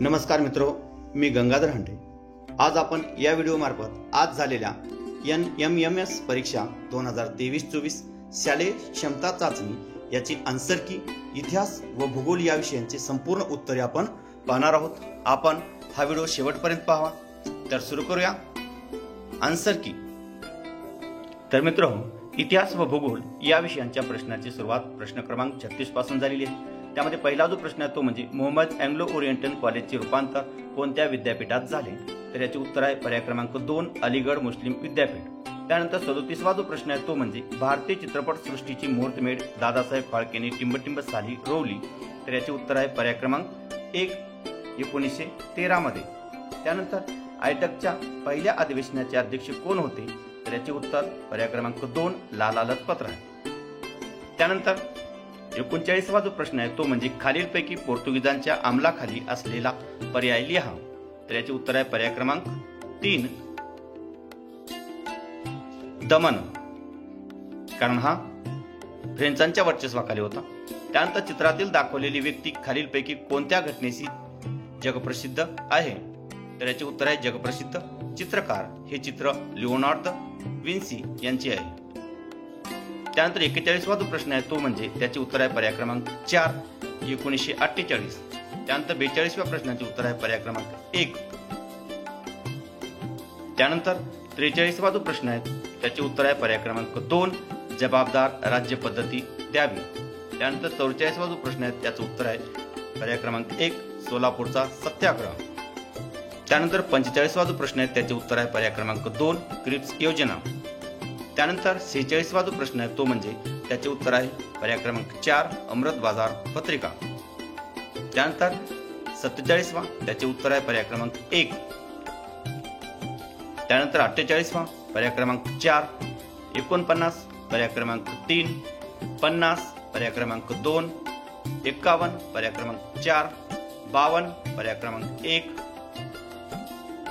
नमस्कार मित्रो, मी गंगाधर हंडे। आज आपण या व्हिडिओ मार्फत आज झालेल्या NMMS परीक्षा 2023-24 शालेय क्षमता चाचणी याची आन्सर की, इतिहास व भूगोल या विषयांची संपूर्ण उत्तरे आपण पाहणार आहोत। आपण हा व्हिडिओ शेवटपर्यंत पाहावा। तर सुरू करूया आन्सर की। तर मित्रांनो, इतिहास व भूगोल या विषयांच्या प्रश्नाची सुरुवात प्रश्न क्रमांक 36 पासून झालेली आहे। त्यामध्ये पहिला जो प्रश्न आहे तो म्हणजे मोहम्मद अँग्लो ओरिएंटल कॉलेजचे रूपांतर कोणत्या विद्यापीठात झाले? तर याचे उत्तर आहे पर्याय क्रमांक 2 अलीगढ मुस्लिम विद्यापीठ। त्यानंतर 37वा जो प्रश्न आहे तो म्हणजे भारतीय चित्रपट सृष्टीची मुहूर्तमेढ दादासाहेब फाळकेंनी टिंबटिंब साली रोवली? तर याचे उत्तर आहे पर्याय क्रमांक 1 1913 मध्ये। त्यानंतर आयटकच्या पहिल्या अधिवेशनाचे अध्यक्ष कोण होते? तर याचे उत्तर पर्याय क्रमांक 2 लाला लजपतराय। त्यानंतर 39वा जो प्रश्न आहे तो म्हणजे खालीलपैकी पोर्तुगीजांच्या अंमलाखाली असलेला पर्याय लिहा? तर याचे उत्तर आहे पर्याय क्रमांक 3 दमन, कारण हा फ्रेंचांच्या वर्चस्वाखाली होता। त्यानंतर चित्रातील दाखवलेली व्यक्ती खालीलपैकी कोणत्या घटनेशी जगप्रसिद्ध आहे? तर याचे उत्तर आहे जगप्रसिद्ध चित्रकार। हे चित्र लिओनार्दो विन्सी यांचे आहे। त्यानंतर 41वा जो प्रश्न आहे तो म्हणजे त्याचे उत्तर आहे पर्याय क्रमांक 4 1948। त्यानंतर 42व्या प्रश्नाचे उत्तर आहे पर्याय क्रमांक 1। त्यानंतर 43वा जो प्रश्न आहे त्याचे उत्तर आहे पर्याय क्रमांक 2 जबाबदार राज्य पद्धती द्यावी। त्यानंतर 44वा जो प्रश्न आहे त्याचं उत्तर आहे पर्याय क्रमांक 1 सोलापूरचा सत्याग्रह। त्यानंतर 45वा जो प्रश्न आहे त्याचे उत्तर आहे पर्याय क्रमांक 2 क्रिप्स योजना। त्यानंतर 46वा जो प्रश्न आहे तो म्हणजे त्याचे उत्तर आहे पर्याय क्रमांक 4 अमृत बाजार पत्रिका। त्यानंतर 47वा त्याचे उत्तर आहे पर्याय क्रमांक 1। त्यानंतर 48वा पर्याय क्रमांक 4, 49 पर्याय क्रमांक 3, 50 पर्याय क्रमांक 2, 51 पर्याय क्रमांक 4, 52 पर्याय क्रमांक 1।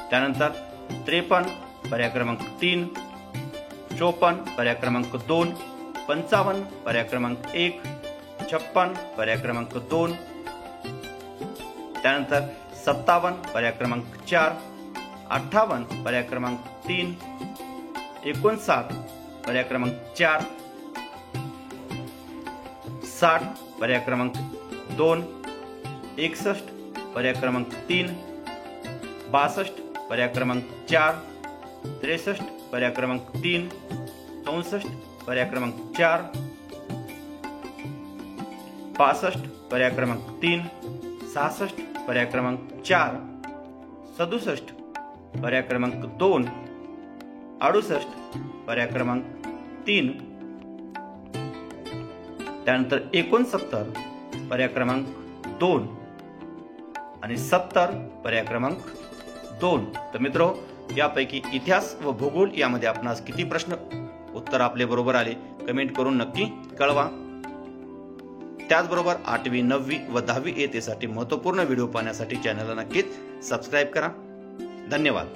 त्यानंतर 53 पर्याय क्रमांक 3, 54 पर्याय क्रमांक 2, 55 पर्याय क्रमांक 1, 56 पर्याय क्रमांक 2। त्यानंतर 57 पर्याय क्रमांक 4, 58 पर्याय क्रमांक 3, 59 पर्याय क्रमांक 4, 60 पर्याय क्रमांक 2, 61 पर्याय क्रमांक 3, 62 पर्याय क्रमांक 4, 63 पर्याय क्रमांक 3, 64 पर्याय क्रमांक 4, 65 पर्याय क्रमांक 3, 66 पर्याय क्रमांक 4, 67 पर्याय क्रमांक 2, 68 पर्याय क्रमांक 3। त्यानंतर 69 पर्याय क्रमांक 2 आणि 70 पर्याय क्रमांक 2। तर मित्रो, यापैकी इतिहास व भूगोल यामध्ये आपणास किती प्रश्न उत्तर आपले बरोबर आले कमेंट करून नक्की कळवा। त्याचबरोबर 8वी 9वी व 10वी इयत्तेसाठी महत्त्वपूर्ण व्हिडिओ पाहण्यासाठी चॅनलला नक्कीच सबस्क्राईब करा। धन्यवाद।